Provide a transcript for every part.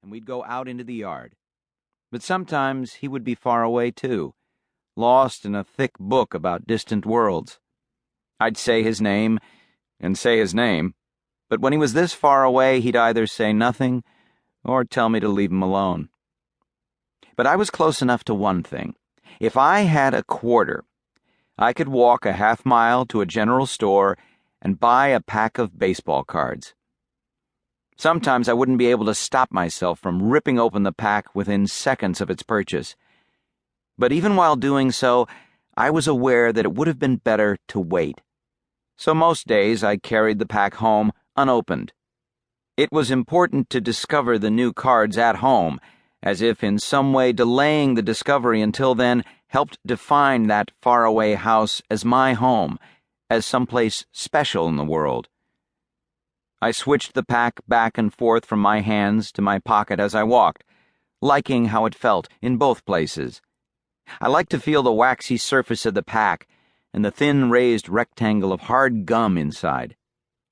and we'd go out into the yard. But sometimes he would be far away, too, lost in a thick book about distant worlds. I'd say his name, and say his name, but when he was this far away, he'd either say nothing or tell me to leave him alone. But I was close enough to one thing. If I had a quarter, I could walk a half-mile to a general store and buy a pack of baseball cards. Sometimes I wouldn't be able to stop myself from ripping open the pack within seconds of its purchase. But even while doing so, I was aware that it would have been better to wait. So most days I carried the pack home unopened. It was important to discover the new cards at home, as if in some way delaying the discovery until then helped define that faraway house as my home, as someplace special in the world. I switched the pack back and forth from my hands to my pocket as I walked, liking how it felt in both places. I liked to feel the waxy surface of the pack and the thin raised rectangle of hard gum inside.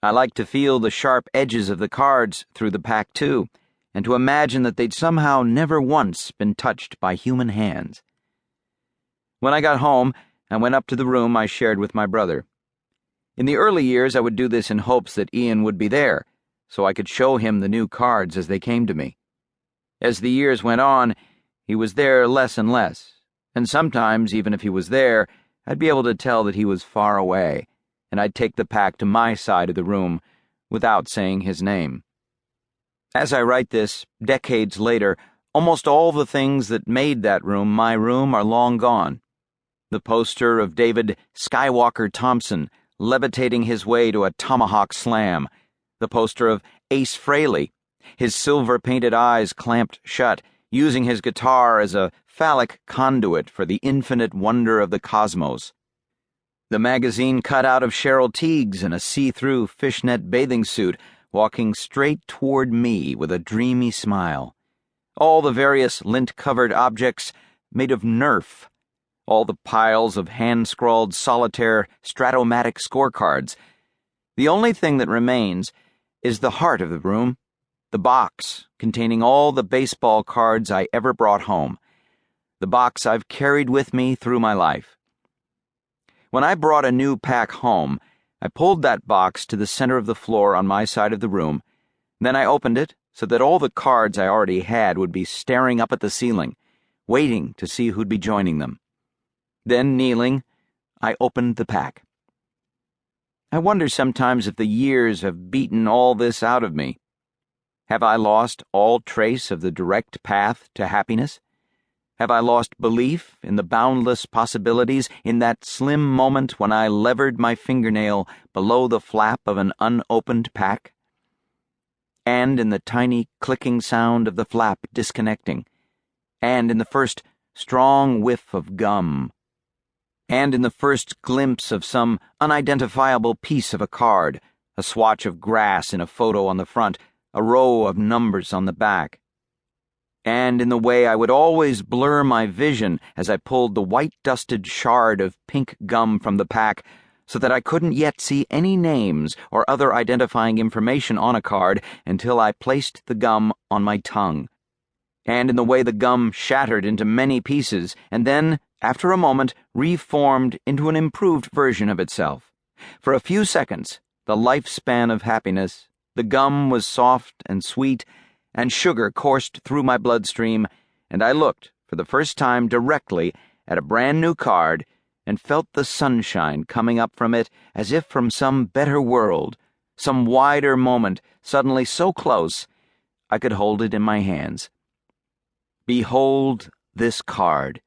I liked to feel the sharp edges of the cards through the pack, too, and to imagine that they'd somehow never once been touched by human hands. When I got home, I went up to the room I shared with my brother. In the early years, I would do this in hopes that Ian would be there, so I could show him the new cards as they came to me. As the years went on, he was there less and less, and sometimes, even if he was there, I'd be able to tell that he was far away, and I'd take the pack to my side of the room without saying his name. As I write this, decades later, almost all the things that made that room my room are long gone. The poster of David Skywalker Thompson levitating his way to a tomahawk slam, the poster of Ace Frehley, his silver-painted eyes clamped shut, using his guitar as a phallic conduit for the infinite wonder of the cosmos. The magazine cutout of Cheryl Tiegs in a see-through fishnet bathing suit, walking straight toward me with a dreamy smile. All the various lint-covered objects made of Nerf. All the piles of hand-scrawled solitaire Stratomatic scorecards. The only thing that remains is the heart of the room, the box containing all the baseball cards I ever brought home, the box I've carried with me through my life. When I brought a new pack home, I pulled that box to the center of the floor on my side of the room, then I opened it so that all the cards I already had would be staring up at the ceiling, waiting to see who'd be joining them. Then, kneeling, I opened the pack. I wonder sometimes if the years have beaten all this out of me. Have I lost all trace of the direct path to happiness? Have I lost belief in the boundless possibilities in that slim moment when I levered my fingernail below the flap of an unopened pack? And in the tiny clicking sound of the flap disconnecting, and in the first strong whiff of gum, and in the first glimpse of some unidentifiable piece of a card, a swatch of grass in a photo on the front, a row of numbers on the back, and in the way I would always blur my vision as I pulled the white-dusted shard of pink gum from the pack so that I couldn't yet see any names or other identifying information on a card until I placed the gum on my tongue, and in the way the gum shattered into many pieces and then, after a moment, reformed into an improved version of itself. For a few seconds, the lifespan of happiness, the gum was soft and sweet, and sugar coursed through my bloodstream, and I looked, for the first time directly, at a brand-new card and felt the sunshine coming up from it as if from some better world, some wider moment, suddenly so close I could hold it in my hands. Behold this card.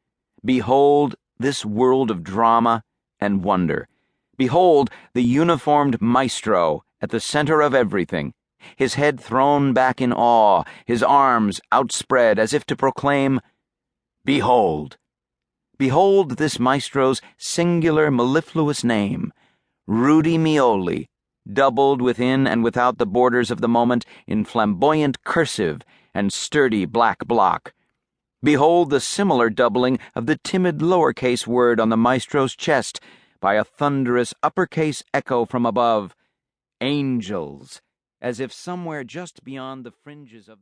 Behold this world of drama and wonder. Behold the uniformed maestro at the center of everything, his head thrown back in awe, his arms outspread as if to proclaim, Behold! Behold this maestro's singular mellifluous name, Rudy Mioli, doubled within and without the borders of the moment in flamboyant cursive and sturdy black block. Behold the similar doubling of the timid lowercase word on the maestro's chest by a thunderous uppercase echo from above, Angels, as if somewhere just beyond the fringes of the